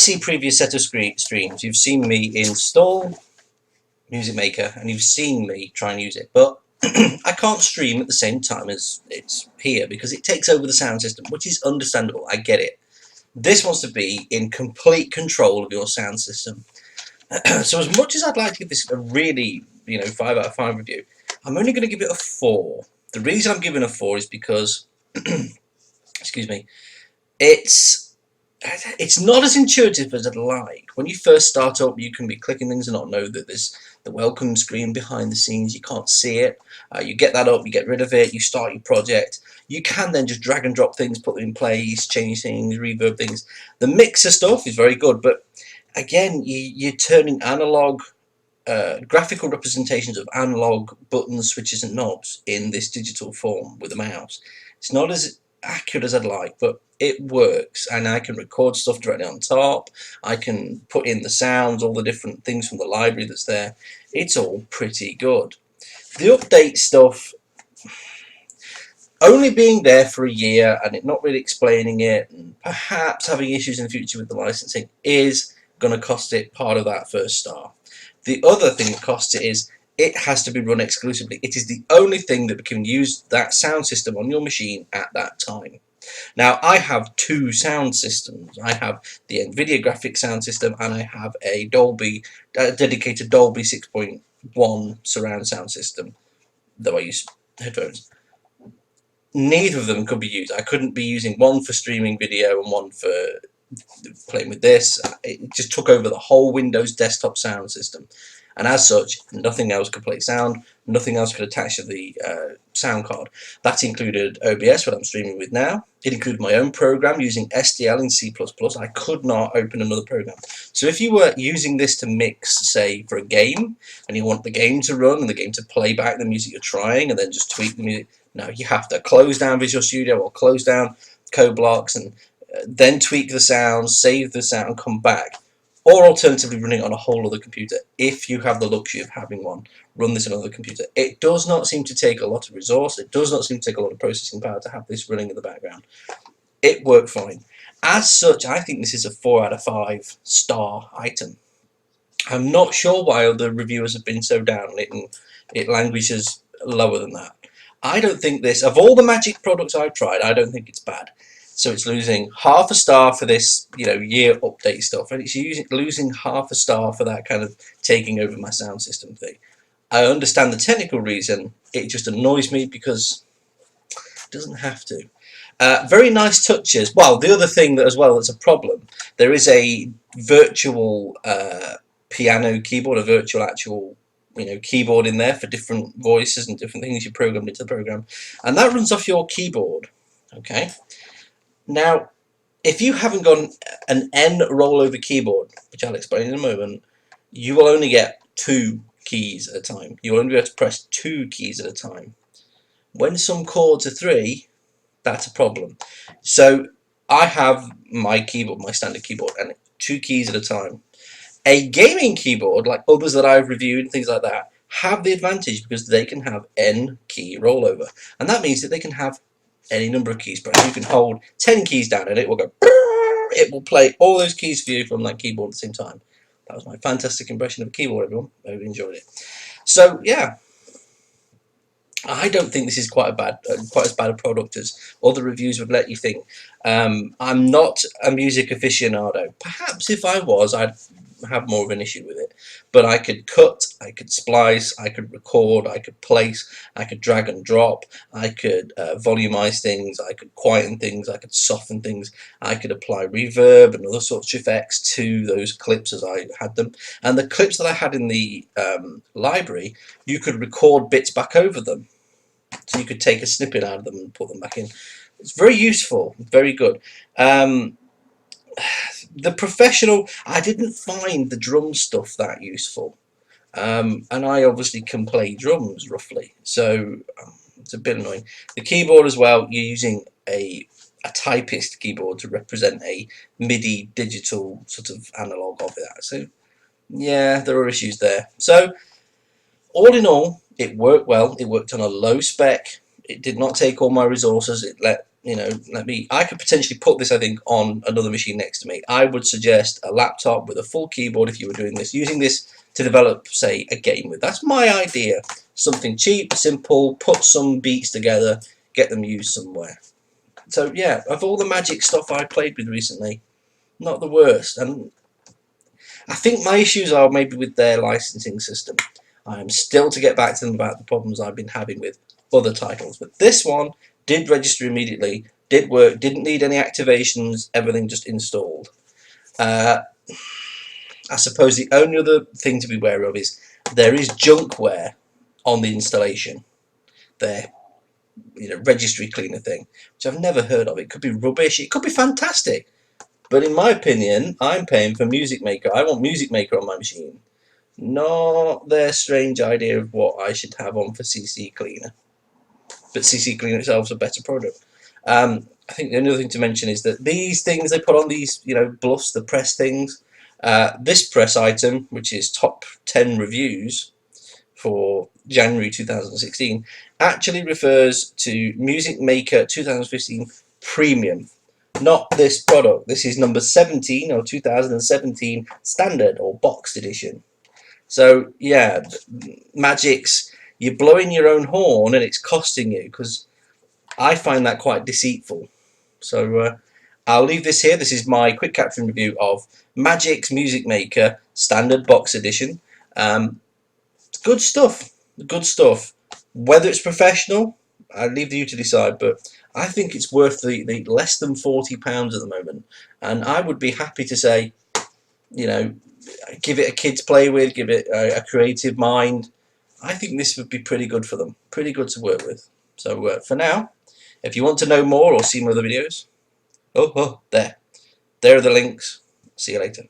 see previous set of streams, you've seen me install Music Maker and you've seen me try and use it, but I can't stream at the same time as it's here because it takes over the sound system, which is understandable. I get it. This wants to be in complete control of your sound system. So as much as I'd like to give this a really, 5 out of 5 review, I'm only going to give it a 4. The reason I'm giving a 4 is because, excuse me, it's not as intuitive as I'd like. When you first start up, you can be clicking things and not know that there's the welcome screen behind the scenes. You can't see it. You get that up, you get rid of it, you start your project. You can then just drag and drop things, put them in place, change things, reverb things. The mixer stuff is very good, but again, you're turning analog graphical representations of analog buttons, switches and knobs in this digital form with a mouse. It's not as accurate as I'd like, but it works, and I can record stuff directly on top. I can put in the sounds, all the different things from the library that's there. It's all pretty good. The update stuff, only being there for a year and it not really explaining it, and perhaps having issues in the future with the licensing, is going to cost it part of that first star. The other thing that costs it is it has to be run exclusively. It is the only thing that can use that sound system on your machine at that time. Now, I have 2 sound systems. I have the NVIDIA graphics sound system and I have a dedicated Dolby 6.1 surround sound system, though I use headphones. Neither of them could be used. I couldn't be using one for streaming video and one for playing with this. It just took over the whole Windows desktop sound system, and as such, nothing else could play sound, nothing else could attach to the sound card. That included OBS, what I'm streaming with now. It included my own program using SDL in C++. I could not open another program. So if you were using this to mix, say, for a game, and you want the game to run and the game to play back the music you're trying and then just tweak the music, no, you have to close down Visual Studio or close down code blocks and then tweak the sounds, save the sound, and come back. Or alternatively, running it on a whole other computer. If you have the luxury of having one, run this on another computer. It does not seem to take a lot of resource. It does not seem to take a lot of processing power to have this running in the background. It worked fine. As such, I think this is a 4 out of 5 star item. I'm not sure why other reviewers have been so down on it, and it languishes lower than that. I don't think this, of all the Magix products I've tried, I don't think it's bad. So it's losing half a star for this, year update stuff, and it's losing half a star for that kind of taking over my sound system thing. I understand the technical reason. It just annoys me because it doesn't have to. Very nice touches. Well, the other thing that as well that's a problem, there is a virtual piano keyboard, a virtual actual keyboard in there for different voices and different things you programmed into the program, and that runs off your keyboard. Okay. Now, if you haven't got an N rollover keyboard, which I'll explain in a moment, you will only get 2 keys at a time. You'll only be able to press 2 keys at a time. When some chords are 3, that's a problem. So I have my keyboard, my standard keyboard, and 2 keys at a time. A gaming keyboard, like others that I've reviewed and things like that, have the advantage because they can have N key rollover. And that means that they can have any number of keys pressed. You can hold 10 keys down and it will go, it will play all those keys for you from that keyboard at the same time. That was my fantastic impression of a keyboard, everyone. I hope you enjoyed it. So, yeah. I don't think this is quite as bad a product as other reviews would let you think. I'm not a music aficionado. Perhaps if I was, I'd have more of an issue with it. But I could cut, I could splice, I could record, I could place, I could drag and drop, I could volumize things, I could quieten things, I could soften things, I could apply reverb and other sorts of effects to those clips as I had them. And the clips that I had in the library, you could record bits back over them. So you could take a snippet out of them and put them back in. It's very useful, very good. The professional, I didn't find the drum stuff that useful. And I obviously can play drums roughly, so it's a bit annoying. The keyboard as well, you're using a typist keyboard to represent a MIDI digital sort of analog of that. So yeah, there are issues there. So all in all, it worked well. It worked on a low spec. It did not take all my resources. It let I could potentially put this, I think, on another machine next to me. I would suggest a laptop with a full keyboard if you were doing this, using this to develop, say, a game with. That's my idea. Something cheap, simple, put some beats together, get them used somewhere. So yeah, of all the Magix stuff I played with recently, not the worst. And I think my issues are maybe with their licensing system. I am still to get back to them about the problems I've been having with other titles. But this one did register immediately, did work, didn't need any activations, everything just installed. I suppose the only other thing to be wary of is there is junkware on the installation. Their registry cleaner thing, which I've never heard of. It could be rubbish, it could be fantastic. But in my opinion, I'm paying for Music Maker. I want Music Maker on my machine, not their strange idea of what I should have on for CC Cleaner. But CC Cleaner itself is a better product. I think the other thing to mention is that these things they put on these, bluffs, the press things. This press item, which is top 10 reviews for January 2016, actually refers to Music Maker 2015 Premium. Not this product. This is number 17 or 2017 standard or boxed edition. So yeah, Magix, you're blowing your own horn and it's costing you, because I find that quite deceitful. So I'll leave this here. This is my quick caption review of Magix Music Maker standard box edition. Good stuff. Good stuff. Whether it's professional, I leave you to decide, but I think it's worth the less than £40 at the moment, and I would be happy to say, give it a kid's play with, give it a creative mind. I think this would be pretty good for them, pretty good to work with. So for now, if you want to know more or see my other videos, there are the links. See you later.